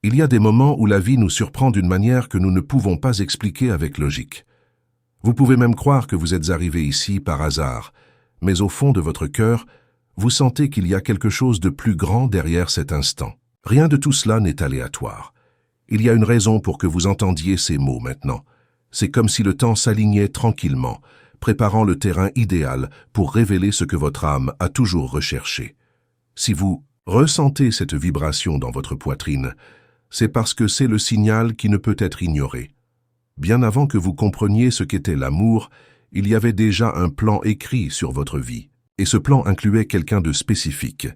Il y a des moments où la vie nous surprend d'une manière que nous ne pouvons pas expliquer avec logique. Vous pouvez même croire que vous êtes arrivé ici par hasard, mais au fond de votre cœur, vous sentez qu'il y a quelque chose de plus grand derrière cet instant. Rien de tout cela n'est aléatoire. Il y a une raison pour que vous entendiez ces mots maintenant. C'est comme si le temps s'alignait tranquillement, préparant le terrain idéal pour révéler ce que votre âme a toujours recherché. Si vous ressentez cette vibration dans votre poitrine, c'est parce que c'est le signal qui ne peut être ignoré. Bien avant que vous compreniez ce qu'était l'amour, il y avait déjà un plan écrit sur votre vie. Et ce plan incluait quelqu'un de spécifique,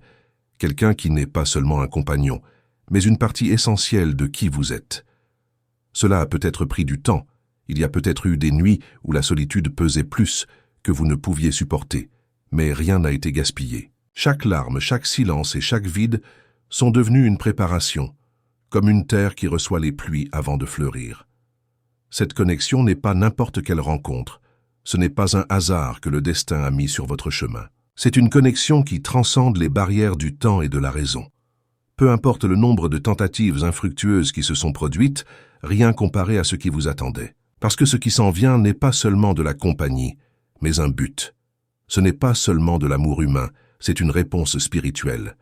quelqu'un qui n'est pas seulement un compagnon, mais une partie essentielle de qui vous êtes. Cela a peut-être pris du temps, il y a peut-être eu des nuits où la solitude pesait plus que vous ne pouviez supporter, mais rien n'a été gaspillé. Chaque larme, chaque silence et chaque vide sont devenus une préparation, comme une terre qui reçoit les pluies avant de fleurir. Cette connexion n'est pas n'importe quelle rencontre, ce n'est pas un hasard que le destin a mis sur votre chemin. C'est une connexion qui transcende les barrières du temps et de la raison. Peu importe le nombre de tentatives infructueuses qui se sont produites, rien comparé à ce qui vous attendait. Parce que ce qui s'en vient n'est pas seulement de la compagnie, mais un but. Ce n'est pas seulement de l'amour humain, c'est une réponse spirituelle.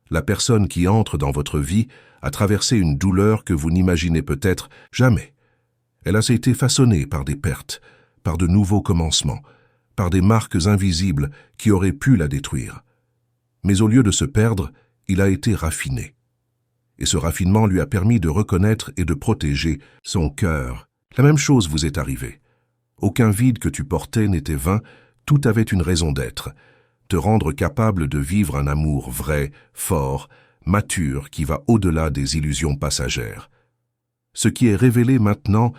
La personne qui entre dans votre vie a traversé une douleur que vous n'imaginez peut-être jamais. Elle a été façonnée par des pertes, par de nouveaux commencements, par des marques invisibles qui auraient pu la détruire. Mais au lieu de se perdre, il a été raffiné. Et ce raffinement lui a permis de reconnaître et de protéger son cœur. La même chose vous est arrivée. Aucun vide que tu portais n'était vain, tout avait une raison d'être. Te rendre capable de vivre un amour vrai, fort, mature, qui va au-delà des illusions passagères. Ce qui est révélé maintenant,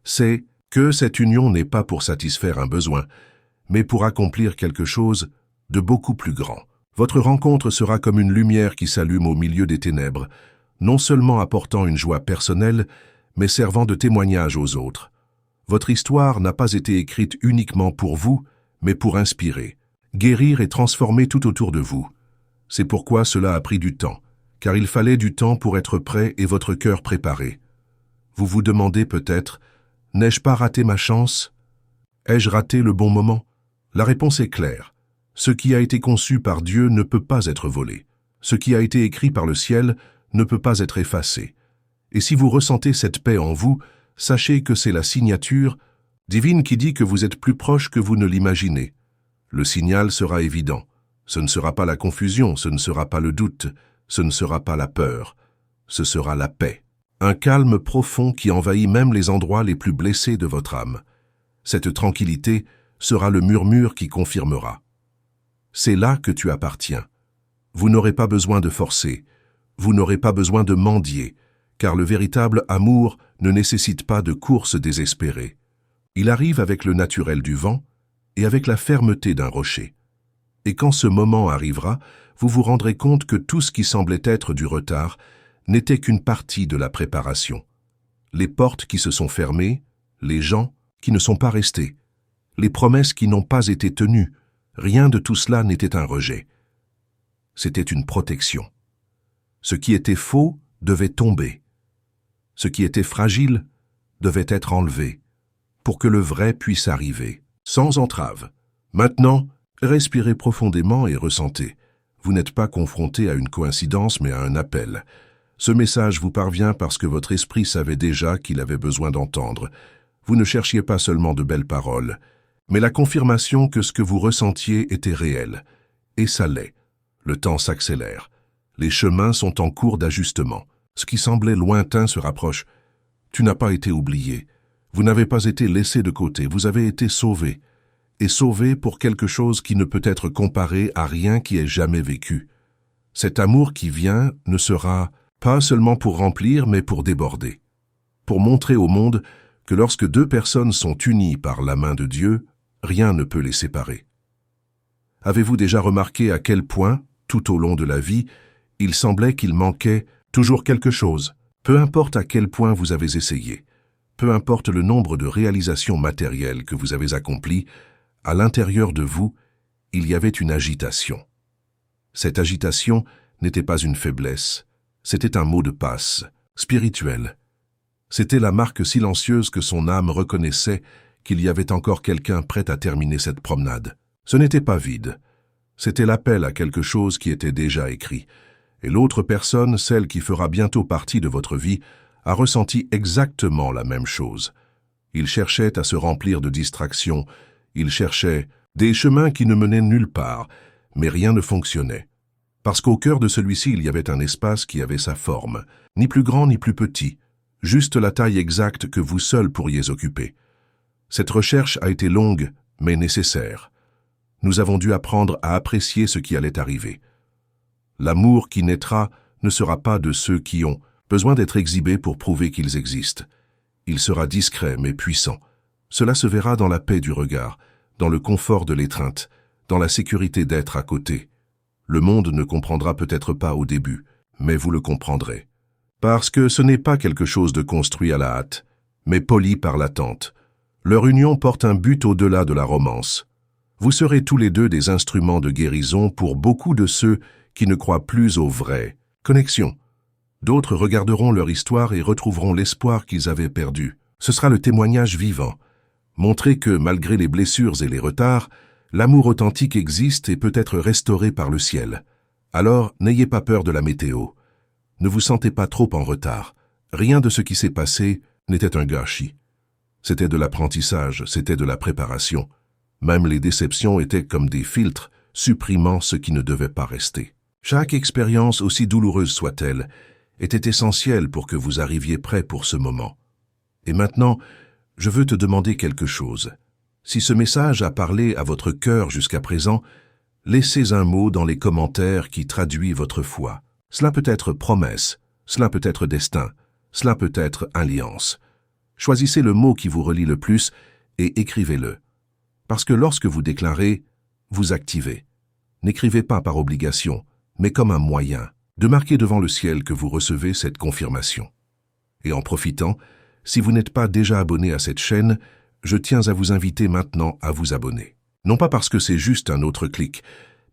c'est que cette union n'est pas pour satisfaire un besoin, mais pour accomplir quelque chose de beaucoup plus grand. Votre rencontre sera comme une lumière qui s'allume au milieu des ténèbres, non seulement apportant une joie personnelle, mais servant de témoignage aux autres. Votre histoire n'a pas été écrite uniquement pour vous, mais pour inspirer, guérir et transformer tout autour de vous. C'est pourquoi cela a pris du temps, car il fallait du temps pour être prêt et votre cœur préparé. Vous vous demandez peut-être, n'ai-je pas raté ma chance? Ai-je raté le bon moment? La réponse est claire. Ce qui a été conçu par Dieu ne peut pas être volé. Ce qui a été écrit par le ciel ne peut pas être effacé. Et si vous ressentez cette paix en vous, sachez que c'est la signature divine qui dit que vous êtes plus proche que vous ne l'imaginez. Le signal sera évident. Ce ne sera pas la confusion, ce ne sera pas le doute, ce ne sera pas la peur. Ce sera la paix. Un calme profond qui envahit même les endroits les plus blessés de votre âme. Cette tranquillité sera le murmure qui confirmera. C'est là que tu appartiens. Vous n'aurez pas besoin de forcer, vous n'aurez pas besoin de mendier, car le véritable amour ne nécessite pas de course désespérée. Il arrive avec le naturel du vent et avec la fermeté d'un rocher. Et quand ce moment arrivera, vous vous rendrez compte que tout ce qui semblait être du retard n'était qu'une partie de la préparation. Les portes qui se sont fermées, les gens qui ne sont pas restés, les promesses qui n'ont pas été tenues, rien de tout cela n'était un rejet. C'était une protection. Ce qui était faux devait tomber. Ce qui était fragile devait être enlevé, pour que le vrai puisse arriver, sans entrave. Maintenant, respirez profondément et ressentez. Vous n'êtes pas confronté à une coïncidence, mais à un appel. Ce message vous parvient parce que votre esprit savait déjà qu'il avait besoin d'entendre. Vous ne cherchiez pas seulement de belles paroles, mais la confirmation que ce que vous ressentiez était réel. Et ça l'est. Le temps s'accélère. Les chemins sont en cours d'ajustement. Ce qui semblait lointain se rapproche. Tu n'as pas été oublié. Vous n'avez pas été laissé de côté. Vous avez été sauvé. Et sauvé pour quelque chose qui ne peut être comparé à rien qui ait jamais vécu. Cet amour qui vient ne sera pas seulement pour remplir, mais pour déborder. Pour montrer au monde que lorsque deux personnes sont unies par la main de Dieu, rien ne peut les séparer. Avez-vous déjà remarqué à quel point, tout au long de la vie, il semblait qu'il manquait toujours quelque chose? Peu importe à quel point vous avez essayé, peu importe le nombre de réalisations matérielles que vous avez accomplies, à l'intérieur de vous, il y avait une agitation. Cette agitation n'était pas une faiblesse, c'était un mot de passe. spirituel. C'était la marque silencieuse que son âme reconnaissait qu'il y avait encore quelqu'un prêt à terminer cette promenade. Ce n'était pas vide. C'était l'appel à quelque chose qui était déjà écrit. Et l'autre personne, celle qui fera bientôt partie de votre vie, a ressenti exactement la même chose. Il cherchait à se remplir de distractions, il cherchait des chemins qui ne menaient nulle part, mais rien ne fonctionnait. Parce qu'au cœur de celui-ci, il y avait un espace qui avait sa forme, ni plus grand ni plus petit, juste la taille exacte que vous seul pourriez occuper. Cette recherche a été longue, mais nécessaire. Nous avons dû apprendre à apprécier ce qui allait arriver. L'amour qui naîtra ne sera pas de ceux qui ont besoin d'être exhibés pour prouver qu'ils existent. Il sera discret mais puissant. Cela se verra dans la paix du regard, dans le confort de l'étreinte, dans la sécurité d'être à côté. Le monde ne comprendra peut-être pas au début, mais vous le comprendrez. Parce que ce n'est pas quelque chose de construit à la hâte, mais poli par l'attente. Leur union porte un but au-delà de la romance. Vous serez tous les deux des instruments de guérison pour beaucoup de ceux qui ne croient plus aux vraies connexions. D'autres regarderont leur histoire et retrouveront l'espoir qu'ils avaient perdu. Ce sera le témoignage vivant. Montrer que, malgré les blessures et les retards, l'amour authentique existe et peut être restauré par le ciel. Alors, n'ayez pas peur de la météo. Ne vous sentez pas trop en retard. Rien de ce qui s'est passé n'était un gâchis. C'était de l'apprentissage, c'était de la préparation. Même les déceptions étaient comme des filtres, supprimant ce qui ne devait pas rester. Chaque expérience, aussi douloureuse soit-elle, était essentielle pour que vous arriviez prêt pour ce moment. Et maintenant, je veux te demander quelque chose. Si ce message a parlé à votre cœur jusqu'à présent, laissez un mot dans les commentaires qui traduit votre foi. Cela peut être promesse, cela peut être destin, cela peut être alliance. Choisissez le mot qui vous relie le plus et écrivez-le. Parce que lorsque vous déclarez, vous activez. N'écrivez pas par obligation, mais comme un moyen de marquer devant le ciel que vous recevez cette confirmation. Et en profitant, si vous n'êtes pas déjà abonné à cette chaîne, je tiens à vous inviter maintenant à vous abonner. Non pas parce que c'est juste un autre clic,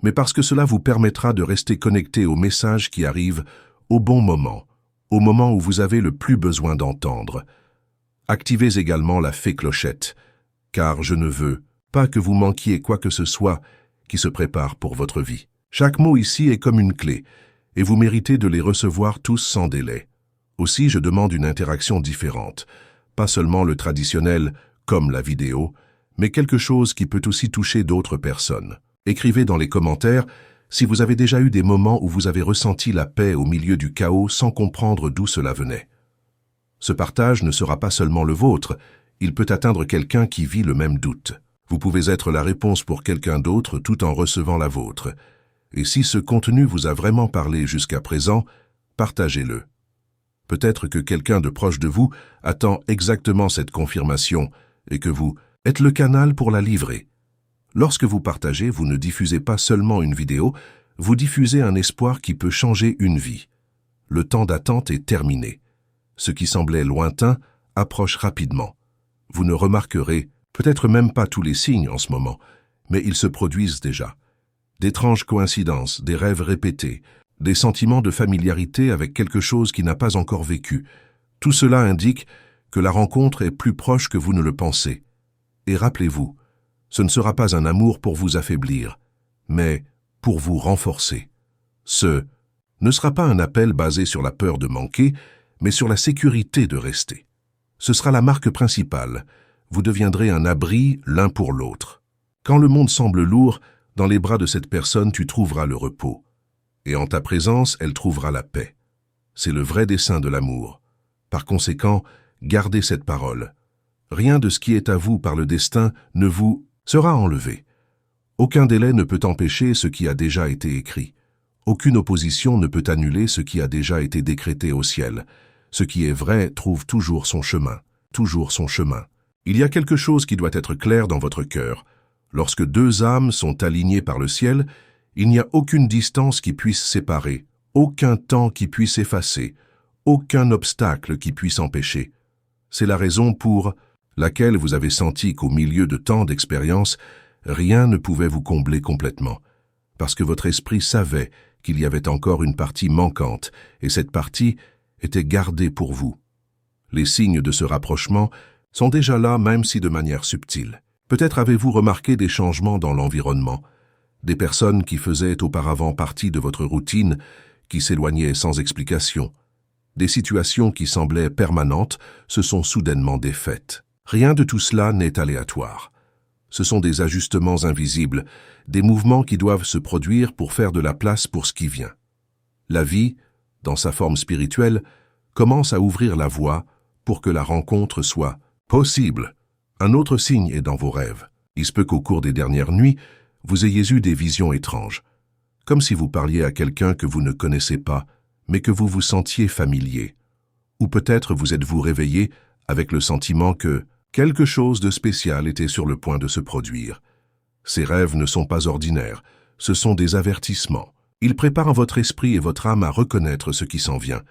mais parce que cela vous permettra de rester connecté aux messages qui arrivent au bon moment, au moment où vous avez le plus besoin d'entendre. Activez également la fée clochette, car je ne veux pas que vous manquiez quoi que ce soit qui se prépare pour votre vie. Chaque mot ici est comme une clé, et vous méritez de les recevoir tous sans délai. Aussi, je demande une interaction différente, pas seulement le traditionnel, comme la vidéo, mais quelque chose qui peut aussi toucher d'autres personnes. Écrivez dans les commentaires si vous avez déjà eu des moments où vous avez ressenti la paix au milieu du chaos sans comprendre d'où cela venait. Ce partage ne sera pas seulement le vôtre, il peut atteindre quelqu'un qui vit le même doute. Vous pouvez être la réponse pour quelqu'un d'autre tout en recevant la vôtre. Et si ce contenu vous a vraiment parlé jusqu'à présent, partagez-le. Peut-être que quelqu'un de proche de vous attend exactement cette confirmation et que vous êtes le canal pour la livrer. Lorsque vous partagez, vous ne diffusez pas seulement une vidéo, vous diffusez un espoir qui peut changer une vie. Le temps d'attente est terminé. Ce qui semblait lointain approche rapidement. Vous ne remarquerez peut-être même pas tous les signes en ce moment, mais ils se produisent déjà. D'étranges coïncidences, des rêves répétés, des sentiments de familiarité avec quelque chose qui n'a pas encore vécu. Tout cela indique que la rencontre est plus proche que vous ne le pensez. Et rappelez-vous, ce ne sera pas un amour pour vous affaiblir, mais pour vous renforcer. Ce ne sera pas un appel basé sur la peur de manquer, mais sur la sécurité de rester. Ce sera la marque principale. Vous deviendrez un abri l'un pour l'autre. Quand le monde semble lourd, dans les bras de cette personne, tu trouveras le repos. Et en ta présence, elle trouvera la paix. C'est le vrai dessein de l'amour. Par conséquent, gardez cette parole. Rien de ce qui est à vous par le destin ne vous sera enlevé. Aucun délai ne peut empêcher ce qui a déjà été écrit. Aucune opposition ne peut annuler ce qui a déjà été décrété au ciel. Ce qui est vrai trouve toujours son chemin, toujours son chemin. Il y a quelque chose qui doit être clair dans votre cœur. Lorsque deux âmes sont alignées par le ciel, il n'y a aucune distance qui puisse séparer, aucun temps qui puisse effacer, aucun obstacle qui puisse empêcher. C'est la raison pour laquelle vous avez senti qu'au milieu de tant d'expériences, rien ne pouvait vous combler complètement, parce que votre esprit savait qu'il y avait encore une partie manquante, et cette partie était gardé pour vous. Les signes de ce rapprochement sont déjà là, même si de manière subtile. Peut-être avez-vous remarqué des changements dans l'environnement, des personnes qui faisaient auparavant partie de votre routine, qui s'éloignaient sans explication. Des situations qui semblaient permanentes se sont soudainement défaites. Rien de tout cela n'est aléatoire. Ce sont des ajustements invisibles, des mouvements qui doivent se produire pour faire de la place pour ce qui vient. La vie, dans sa forme spirituelle, commence à ouvrir la voie pour que la rencontre soit possible. Un autre signe est dans vos rêves. Il se peut qu'au cours des dernières nuits, vous ayez eu des visions étranges, comme si vous parliez à quelqu'un que vous ne connaissez pas, mais que vous vous sentiez familier. Ou peut-être vous êtes-vous réveillé avec le sentiment que quelque chose de spécial était sur le point de se produire. Ces rêves ne sont pas ordinaires, ce sont des avertissements. Ils préparent votre esprit et votre âme à reconnaître ce qui s'en vient.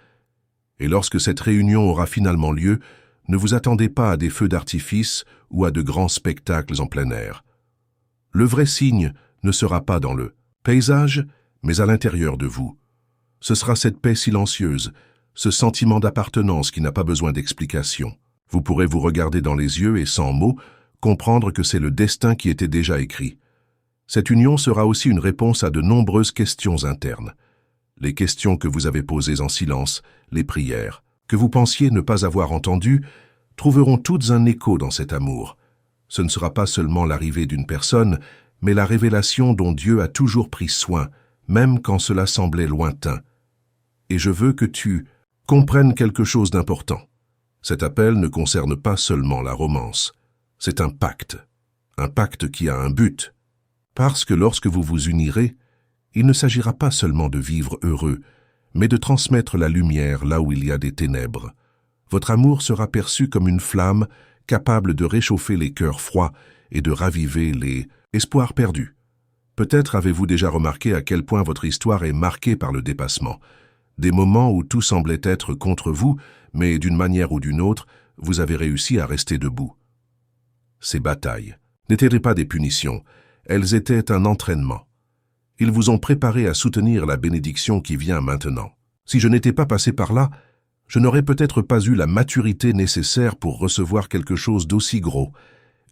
Et lorsque cette réunion aura finalement lieu, ne vous attendez pas à des feux d'artifice ou à de grands spectacles en plein air. Le vrai signe ne sera pas dans le paysage, mais à l'intérieur de vous. Ce sera cette paix silencieuse, ce sentiment d'appartenance qui n'a pas besoin d'explication. Vous pourrez vous regarder dans les yeux et sans mots, comprendre que c'est le destin qui était déjà écrit. Cette union sera aussi une réponse à de nombreuses questions internes. Les questions que vous avez posées en silence, les prières, que vous pensiez ne pas avoir entendues, trouveront toutes un écho dans cet amour. Ce ne sera pas seulement l'arrivée d'une personne, mais la révélation dont Dieu a toujours pris soin, même quand cela semblait lointain. Et je veux que tu comprennes quelque chose d'important. Cet appel ne concerne pas seulement la romance. C'est un pacte qui a un but. Parce que lorsque vous vous unirez, il ne s'agira pas seulement de vivre heureux, mais de transmettre la lumière là où il y a des ténèbres. Votre amour sera perçu comme une flamme capable de réchauffer les cœurs froids et de raviver les espoirs perdus. Peut-être avez-vous déjà remarqué à quel point votre histoire est marquée par le dépassement. Des moments où tout semblait être contre vous, mais d'une manière ou d'une autre, vous avez réussi à rester debout. Ces batailles n'étaient pas des punitions, elles étaient un entraînement. Ils vous ont préparé à soutenir la bénédiction qui vient maintenant. Si je n'étais pas passé par là, je n'aurais peut-être pas eu la maturité nécessaire pour recevoir quelque chose d'aussi gros.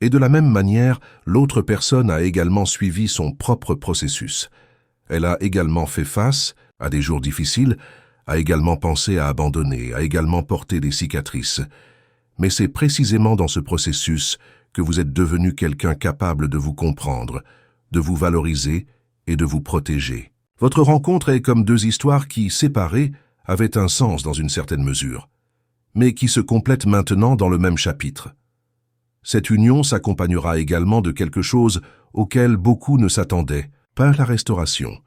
Et de la même manière, l'autre personne a également suivi son propre processus. Elle a également fait face à des jours difficiles, a également pensé à abandonner, a également porté des cicatrices. Mais c'est précisément dans ce processus que vous êtes devenu quelqu'un capable de vous comprendre, de vous valoriser et de vous protéger. Votre rencontre est comme deux histoires qui, séparées, avaient un sens dans une certaine mesure, mais qui se complètent maintenant dans le même chapitre. Cette union s'accompagnera également de quelque chose auquel beaucoup ne s'attendaient, pas la restauration.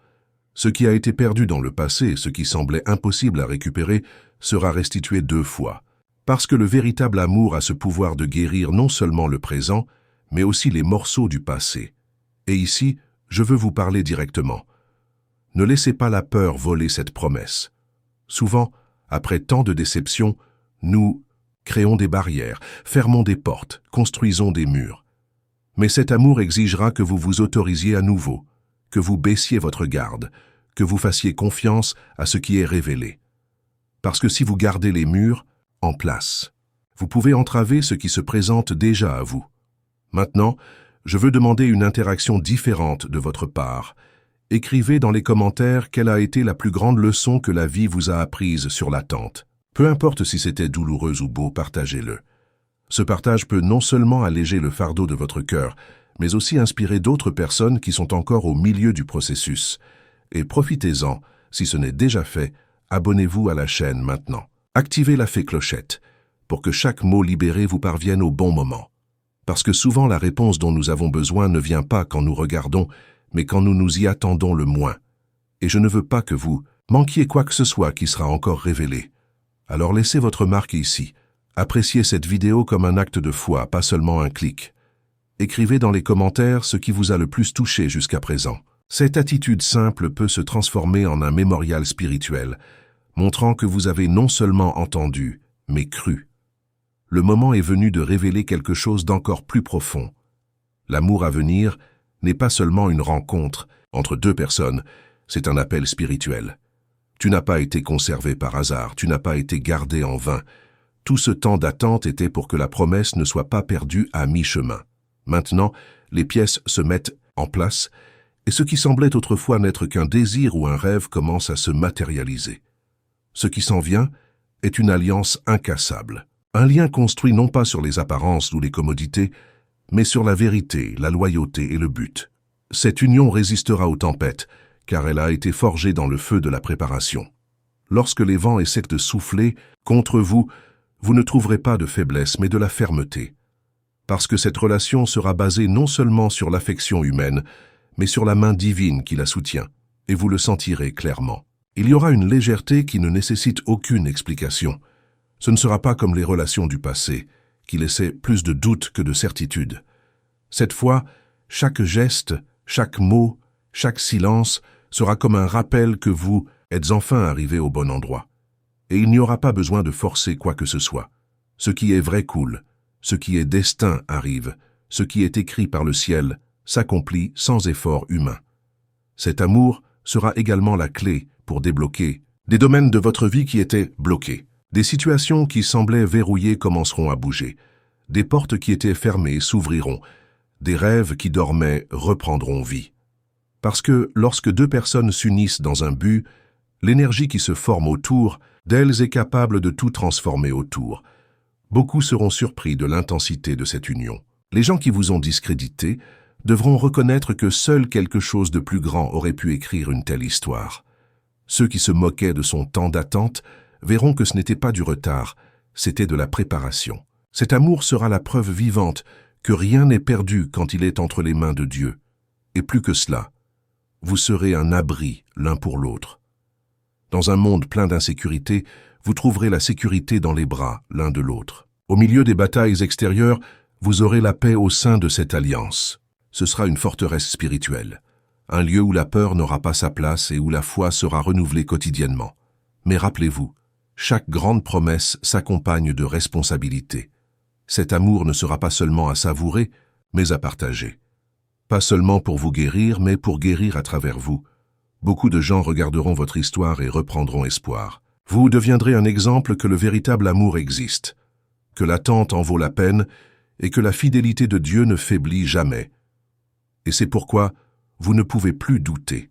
Ce qui a été perdu dans le passé, ce qui semblait impossible à récupérer, sera restitué 2 fois. Parce que le véritable amour a ce pouvoir de guérir non seulement le présent, mais aussi les morceaux du passé. Et ici, je veux vous parler directement. Ne laissez pas la peur voler cette promesse. Souvent, après tant de déceptions, nous créons des barrières, fermons des portes, construisons des murs. Mais cet amour exigera que vous vous autorisiez à nouveau, que vous baissiez votre garde, que vous fassiez confiance à ce qui est révélé. Parce que si vous gardez les murs en place, vous pouvez entraver ce qui se présente déjà à vous. Maintenant, je veux demander une interaction différente de votre part. Écrivez dans les commentaires quelle a été la plus grande leçon que la vie vous a apprise sur l'attente. Peu importe si c'était douloureux ou beau, partagez-le. Ce partage peut non seulement alléger le fardeau de votre cœur, mais aussi inspirer d'autres personnes qui sont encore au milieu du processus. Et profitez-en, si ce n'est déjà fait, abonnez-vous à la chaîne maintenant. Activez la fée clochette pour que chaque mot libéré vous parvienne au bon moment. Parce que souvent la réponse dont nous avons besoin ne vient pas quand nous regardons, mais quand nous nous y attendons le moins. Et je ne veux pas que vous manquiez quoi que ce soit qui sera encore révélé. Alors laissez votre marque ici. Appréciez cette vidéo comme un acte de foi, pas seulement un clic. Écrivez dans les commentaires ce qui vous a le plus touché jusqu'à présent. Cette attitude simple peut se transformer en un mémorial spirituel, montrant que vous avez non seulement entendu, mais cru. Le moment est venu de révéler quelque chose d'encore plus profond. L'amour à venir n'est pas seulement une rencontre entre 2 personnes, c'est un appel spirituel. Tu n'as pas été conservé par hasard, tu n'as pas été gardé en vain. Tout ce temps d'attente était pour que la promesse ne soit pas perdue à mi-chemin. Maintenant, les pièces se mettent en place, et ce qui semblait autrefois n'être qu'un désir ou un rêve commence à se matérialiser. Ce qui s'en vient est une alliance incassable. Un lien construit non pas sur les apparences ou les commodités, mais sur la vérité, la loyauté et le but. Cette union résistera aux tempêtes, car elle a été forgée dans le feu de la préparation. Lorsque les vents essaient de souffler contre vous, vous ne trouverez pas de faiblesse, mais de la fermeté. Parce que cette relation sera basée non seulement sur l'affection humaine, mais sur la main divine qui la soutient, et vous le sentirez clairement. Il y aura une légèreté qui ne nécessite aucune explication. Ce ne sera pas comme les relations du passé, qui laissaient plus de doutes que de certitude. Cette fois, chaque geste, chaque mot, chaque silence sera comme un rappel que vous êtes enfin arrivé au bon endroit. Et il n'y aura pas besoin de forcer quoi que ce soit. Ce qui est vrai coule, ce qui est destin arrive, ce qui est écrit par le ciel s'accomplit sans effort humain. Cet amour sera également la clé pour débloquer des domaines de votre vie qui étaient bloqués. Des situations qui semblaient verrouillées commenceront à bouger. Des portes qui étaient fermées s'ouvriront. Des rêves qui dormaient reprendront vie. Parce que lorsque deux personnes s'unissent dans un but, l'énergie qui se forme autour d'elles est capable de tout transformer autour. Beaucoup seront surpris de l'intensité de cette union. Les gens qui vous ont discrédité devront reconnaître que seul quelque chose de plus grand aurait pu écrire une telle histoire. Ceux qui se moquaient de son temps d'attente verront que ce n'était pas du retard, c'était de la préparation. Cet amour sera la preuve vivante que rien n'est perdu quand il est entre les mains de Dieu. Et plus que cela, vous serez un abri l'un pour l'autre. Dans un monde plein d'insécurité, vous trouverez la sécurité dans les bras l'un de l'autre. Au milieu des batailles extérieures, vous aurez la paix au sein de cette alliance. Ce sera une forteresse spirituelle, un lieu où la peur n'aura pas sa place et où la foi sera renouvelée quotidiennement. Mais rappelez-vous, chaque grande promesse s'accompagne de responsabilités. Cet amour ne sera pas seulement à savourer, mais à partager. Pas seulement pour vous guérir, mais pour guérir à travers vous. Beaucoup de gens regarderont votre histoire et reprendront espoir. Vous deviendrez un exemple que le véritable amour existe, que l'attente en vaut la peine et que la fidélité de Dieu ne faiblit jamais. Et c'est pourquoi vous ne pouvez plus douter.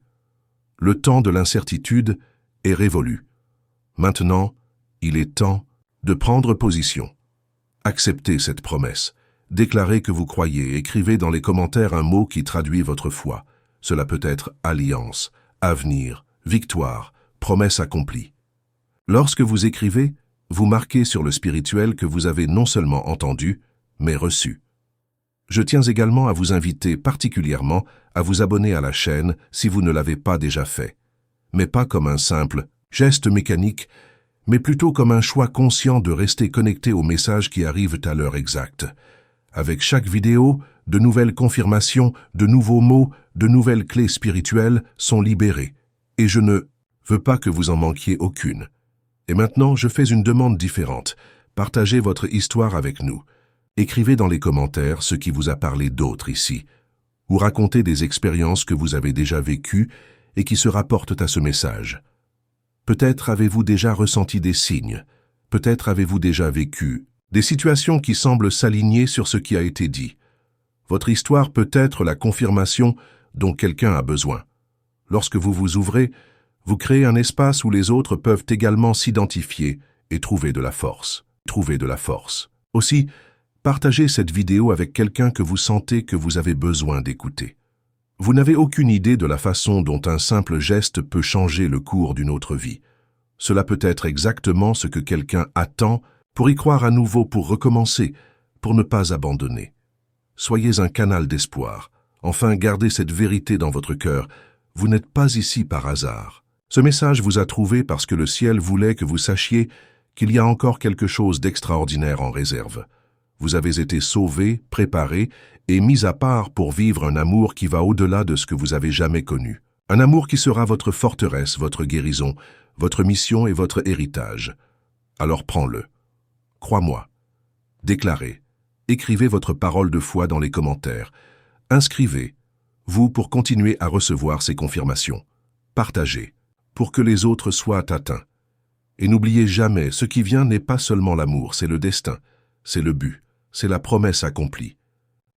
Le temps de l'incertitude est révolu. Maintenant, il est temps de prendre position. Acceptez cette promesse. Déclarez que vous croyez. Écrivez dans les commentaires un mot qui traduit votre foi. Cela peut être alliance, avenir, victoire, promesse accomplie. Lorsque vous écrivez, vous marquez sur le spirituel que vous avez non seulement entendu, mais reçu. Je tiens également à vous inviter particulièrement à vous abonner à la chaîne si vous ne l'avez pas déjà fait. Mais pas comme un simple geste mécanique, mais plutôt comme un choix conscient de rester connecté aux messages qui arrivent à l'heure exacte. Avec chaque vidéo, de nouvelles confirmations, de nouveaux mots, de nouvelles clés spirituelles sont libérées. Et je ne veux pas que vous en manquiez aucune. Et maintenant, je fais une demande différente. Partagez votre histoire avec nous. Écrivez dans les commentaires ce qui vous a parlé d'autre ici, ou racontez des expériences que vous avez déjà vécues et qui se rapportent à ce message. Peut-être avez-vous déjà ressenti des signes, peut-être avez-vous déjà vécu des situations qui semblent s'aligner sur ce qui a été dit. Votre histoire peut être la confirmation dont quelqu'un a besoin. Lorsque vous vous ouvrez, vous créez un espace où les autres peuvent également s'identifier et trouver de la force. Aussi, partagez cette vidéo avec quelqu'un que vous sentez que vous avez besoin d'écouter. Vous n'avez aucune idée de la façon dont un simple geste peut changer le cours d'une autre vie. Cela peut être exactement ce que quelqu'un attend pour y croire à nouveau, pour recommencer, pour ne pas abandonner. Soyez un canal d'espoir. Enfin, gardez cette vérité dans votre cœur. Vous n'êtes pas ici par hasard. Ce message vous a trouvé parce que le ciel voulait que vous sachiez qu'il y a encore quelque chose d'extraordinaire en réserve. Vous avez été sauvés, préparés et mis à part pour vivre un amour qui va au-delà de ce que vous avez jamais connu. Un amour qui sera votre forteresse, votre guérison, votre mission et votre héritage. Alors prends-le. Crois-moi. Déclarez. Écrivez votre parole de foi dans les commentaires. Inscrivez, vous, pour continuer à recevoir ces confirmations. Partagez. pour que les autres soient atteints. Et n'oubliez jamais, ce qui vient n'est pas seulement l'amour, c'est le destin, c'est le but, c'est la promesse accomplie.